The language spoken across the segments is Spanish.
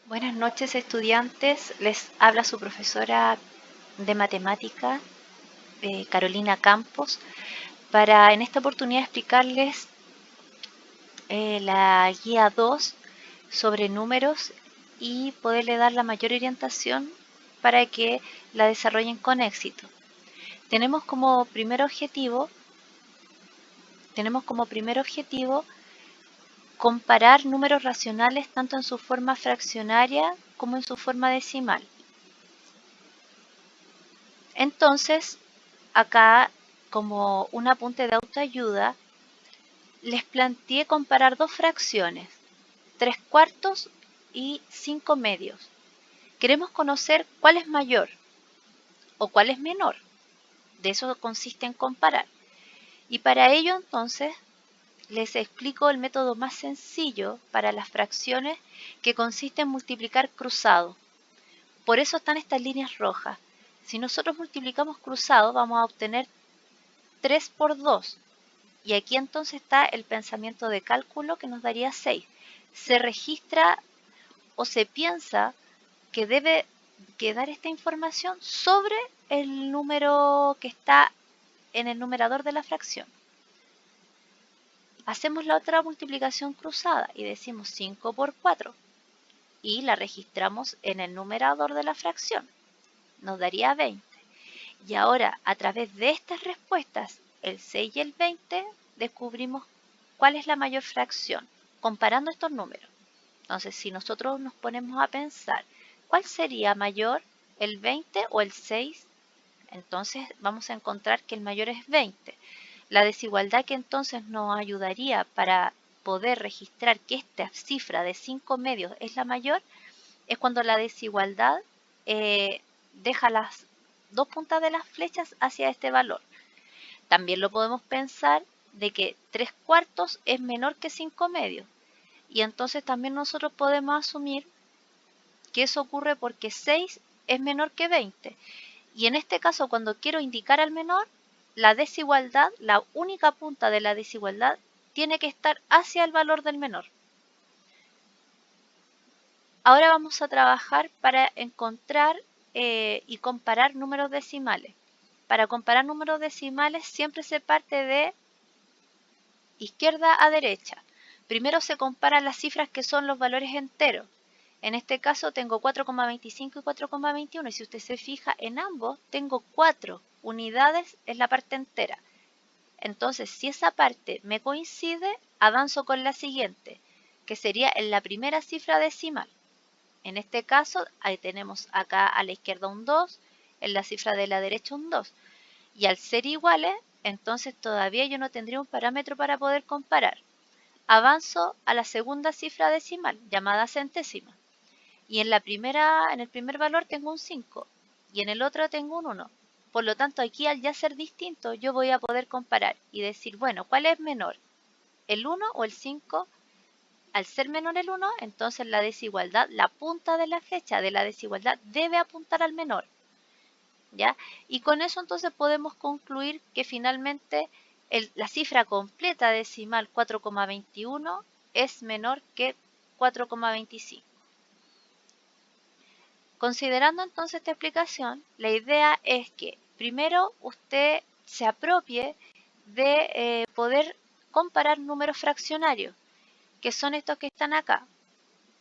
Buenas noches, estudiantes. Les habla su profesora de matemática, Carolina Campos, para en esta oportunidad explicarles la guía 2 sobre números y poderle dar la mayor orientación para que la desarrollen con éxito. Tenemos como primer objetivo comparar números racionales tanto en su forma fraccionaria como en su forma decimal. Entonces, acá, como un apunte de autoayuda, les planteé comparar dos fracciones, 3/4 y 5/2. Queremos conocer cuál es mayor o cuál es menor. De eso consiste en comparar. Y para ello, entonces, les explico el método más sencillo para las fracciones, que consiste en multiplicar cruzado. Por eso están estas líneas rojas. Si nosotros multiplicamos cruzado, vamos a obtener 3 por 2. Y aquí entonces está el pensamiento de cálculo, que nos daría 6. Se registra o se piensa que debe quedar esta información sobre el número que está en el numerador de la fracción. Hacemos la otra multiplicación cruzada y decimos 5 por 4 y la registramos en el numerador de la fracción. Nos daría 20. Y ahora, a través de estas respuestas, el 6 y el 20, descubrimos cuál es la mayor fracción, comparando estos números. Entonces, si nosotros nos ponemos a pensar, ¿cuál sería mayor, el 20 o el 6? Entonces vamos a encontrar que el mayor es 20. La desigualdad que entonces nos ayudaría para poder registrar que esta cifra de 5/2 es la mayor, es cuando la desigualdad deja las dos puntas de las flechas hacia este valor. También lo podemos pensar de que 3/4 es menor que 5/2. Y entonces también nosotros podemos asumir que eso ocurre porque 6 es menor que 20. Y en este caso, cuando quiero indicar al menor, la desigualdad, la única punta de la desigualdad, tiene que estar hacia el valor del menor. Ahora vamos a trabajar para encontrar y comparar números decimales. Para comparar números decimales siempre se parte de izquierda a derecha. Primero se comparan las cifras que son los valores enteros. En este caso tengo 4,25 y 4,21 y si usted se fija en ambos tengo 4 unidades en la parte entera. Entonces, si esa parte me coincide, avanzo con la siguiente, que sería en la primera cifra decimal. En este caso, ahí tenemos acá a la izquierda un 2, en la cifra de la derecha un 2. Y al ser iguales, entonces todavía yo no tendría un parámetro para poder comparar. Avanzo a la segunda cifra decimal, llamada centésima. Y en el primer valor tengo un 5 y en el otro tengo un 1. Por lo tanto, aquí al ya ser distinto, yo voy a poder comparar y decir, bueno, ¿cuál es menor? ¿El 1 o el 5? Al ser menor el 1, entonces la desigualdad, la punta de la flecha de la desigualdad debe apuntar al menor. ¿Ya? Y con eso entonces podemos concluir que finalmente la cifra completa decimal 4,21 es menor que 4,25. Considerando entonces esta explicación, la idea es que primero usted se apropie de poder comparar números fraccionarios, que son estos que están acá.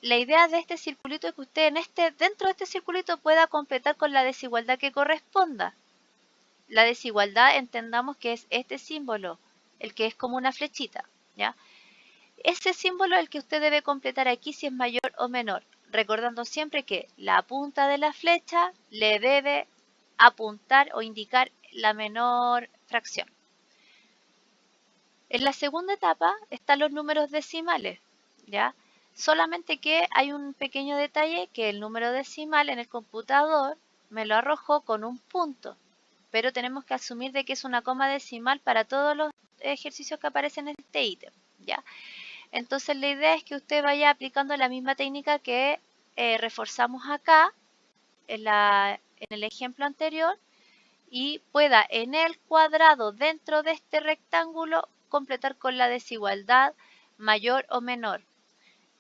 La idea de este circulito es que usted dentro de este circulito pueda completar con la desigualdad que corresponda. La desigualdad entendamos que es este símbolo, el que es como una flechita, ¿ya? Ese símbolo es el que usted debe completar aquí si es mayor o menor, recordando siempre que la punta de la flecha le debe apuntar o indicar la menor fracción. En la segunda etapa están los números decimales, ¿ya? Solamente que hay un pequeño detalle, que el número decimal en el computador me lo arrojó con un punto, pero tenemos que asumir de que es una coma decimal para todos los ejercicios que aparecen en este ítem, ¿ya? Entonces la idea es que usted vaya aplicando la misma técnica que reforzamos acá en el ejemplo anterior y pueda en el cuadrado dentro de este rectángulo completar con la desigualdad mayor o menor.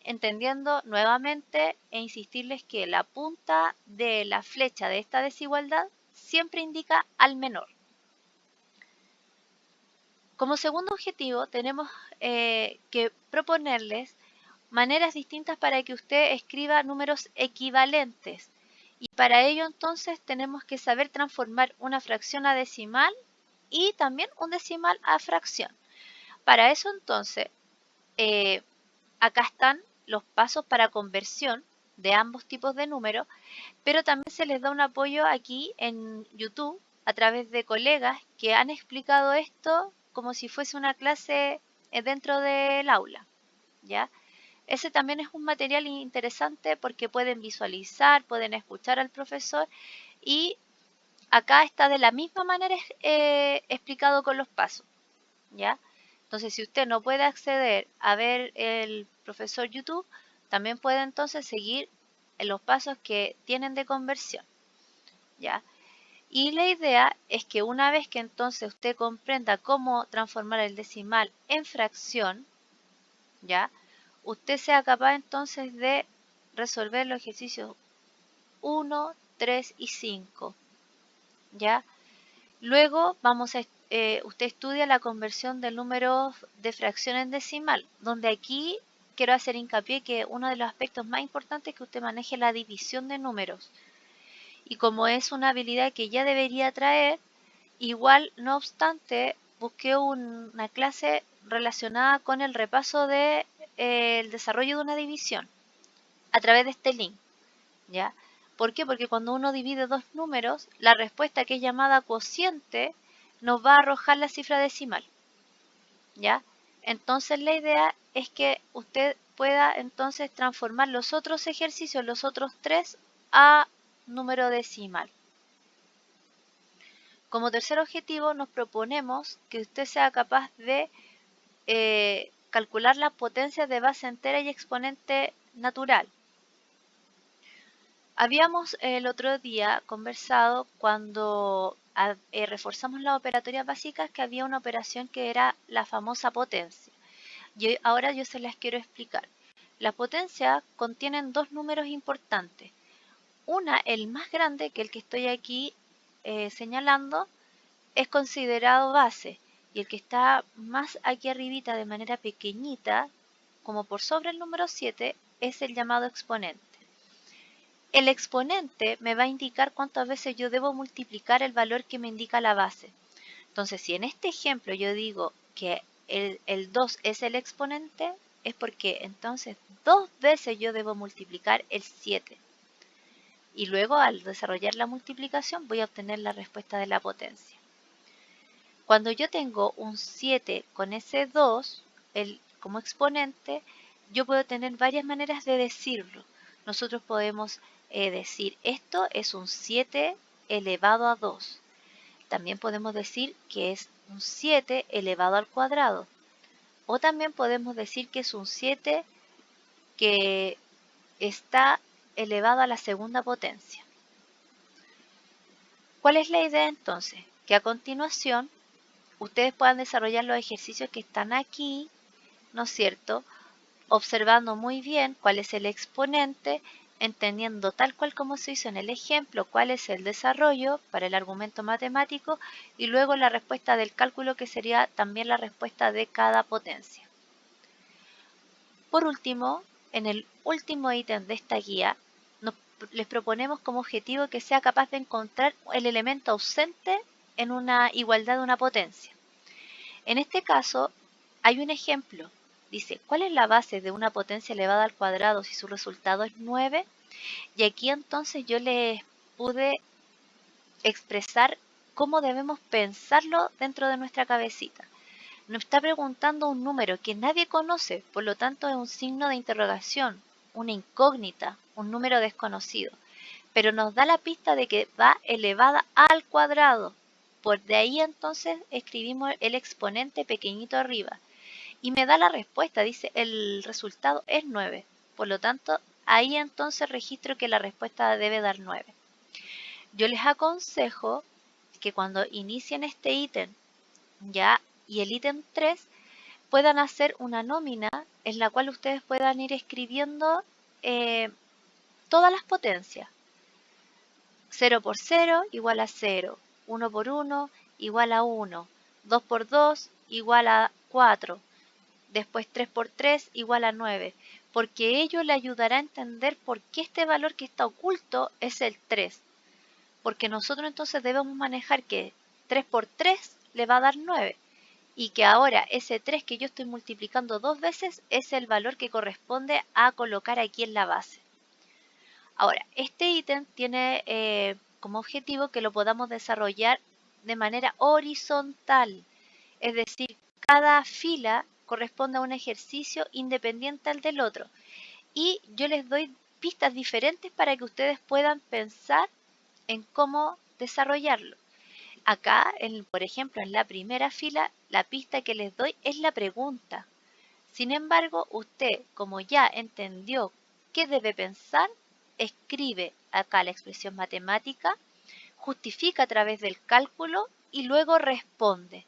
entendiendo nuevamente e insistirles que la punta de la flecha de esta desigualdad siempre indica al menor. Como segundo objetivo tenemos que proponerles maneras distintas para que usted escriba números equivalentes. Y para ello entonces tenemos que saber transformar una fracción a decimal y también un decimal a fracción. Para eso entonces, acá están los pasos para conversión de ambos tipos de números, pero también se les da un apoyo aquí en YouTube a través de colegas que han explicado esto como si fuese una clase dentro del aula, ¿ya? Ese también es un material interesante porque pueden visualizar, pueden escuchar al profesor y acá está de la misma manera explicado con los pasos, ¿ya? Entonces, si usted no puede acceder a ver el profesor YouTube, también puede entonces seguir los pasos que tienen de conversión, ¿ya? Y la idea es que una vez que entonces usted comprenda cómo transformar el decimal en fracción, ¿ya? Usted sea capaz entonces de resolver los ejercicios 1, 3 y 5, ¿ya? Luego usted estudia la conversión del número de fracción en decimal, donde aquí quiero hacer hincapié que uno de los aspectos más importantes es que usted maneje la división de números. Y como es una habilidad que ya debería traer, igual, no obstante, busqué una clase relacionada con el repaso de el desarrollo de una división a través de este link, ¿ya? ¿Por qué? Porque cuando uno divide dos números, la respuesta que es llamada cociente nos va a arrojar la cifra decimal, ¿ya? Entonces la idea es que usted pueda entonces transformar los otros ejercicios, los otros tres, a número decimal. Como tercer objetivo nos proponemos que usted sea capaz de calcular las potencias de base entera y exponente natural. Habíamos el otro día conversado cuando reforzamos las operatorias básicas que había una operación que era la famosa potencia. Y ahora yo se las quiero explicar. Las potencias contienen dos números importantes. Una, el más grande, que el que estoy aquí señalando, es considerado base. Y el que está más aquí arribita de manera pequeñita, como por sobre el número 7, es el llamado exponente. El exponente me va a indicar cuántas veces yo debo multiplicar el valor que me indica la base. Entonces, si en este ejemplo yo digo que el 2 es el exponente, es porque entonces 2 veces yo debo multiplicar el 7. Y luego al desarrollar la multiplicación voy a obtener la respuesta de la potencia. Cuando yo tengo un 7 con ese 2 como exponente, yo puedo tener varias maneras de decirlo. Nosotros podemos decir esto es un 7 elevado a 2. También podemos decir que es un 7 elevado al cuadrado. O también podemos decir que es un 7 que está elevado a la segunda potencia. ¿Cuál es la idea entonces? Que a continuación ustedes puedan desarrollar los ejercicios que están aquí, ¿no es cierto? Observando muy bien cuál es el exponente, entendiendo tal cual como se hizo en el ejemplo cuál es el desarrollo para el argumento matemático y luego la respuesta del cálculo que sería también la respuesta de cada potencia. Por último, en el último ítem de esta guía, les proponemos como objetivo que sea capaz de encontrar el elemento ausente en una igualdad de una potencia. En este caso, hay un ejemplo. Dice, ¿cuál es la base de una potencia elevada al cuadrado si su resultado es 9? Y aquí entonces yo les pude expresar cómo debemos pensarlo dentro de nuestra cabecita. Nos está preguntando un número que nadie conoce, por lo tanto es un signo de interrogación, una incógnita, un número desconocido. Pero nos da la pista de que va elevada al cuadrado. Por de ahí entonces escribimos el exponente pequeñito arriba. Y me da la respuesta, dice el resultado es 9. Por lo tanto, ahí entonces registro que la respuesta debe dar 9. Yo les aconsejo que cuando inicien este ítem, ya, y el ítem 3, puedan hacer una nómina en la cual ustedes puedan ir escribiendo todas las potencias. 0 por 0 igual a 0, 1 por 1 igual a 1, 2 por 2 igual a 4, después 3 por 3 igual a 9, porque ello le ayudará a entender por qué este valor que está oculto es el 3, porque nosotros entonces debemos manejar que 3 por 3 le va a dar 9, y que ahora ese 3 que yo estoy multiplicando dos veces es el valor que corresponde a colocar aquí en la base. Ahora, este ítem tiene como objetivo que lo podamos desarrollar de manera horizontal, es decir, cada fila corresponde a un ejercicio independiente al del otro. Y yo les doy pistas diferentes para que ustedes puedan pensar en cómo desarrollarlo. Acá, por ejemplo, en la primera fila, la pista que les doy es la pregunta. Sin embargo, usted, como ya entendió qué debe pensar, escribe acá la expresión matemática, justifica a través del cálculo y luego responde.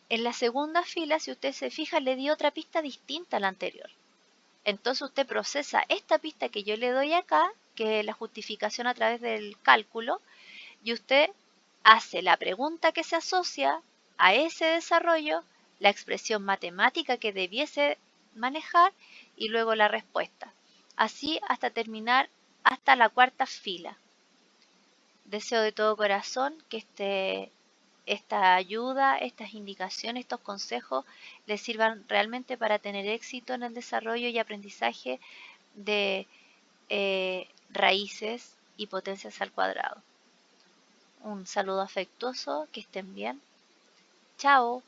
En la segunda fila, si usted se fija, le di otra pista distinta a la anterior. Entonces usted procesa esta pista que yo le doy acá, que es la justificación a través del cálculo, y usted hace la pregunta que se asocia a ese desarrollo, la expresión matemática que debiese manejar y luego la respuesta. Así hasta terminar hasta la cuarta fila. Deseo de todo corazón que esta ayuda, estas indicaciones, estos consejos les sirvan realmente para tener éxito en el desarrollo y aprendizaje de raíces y potencias al cuadrado. Un saludo afectuoso, que estén bien. Chao.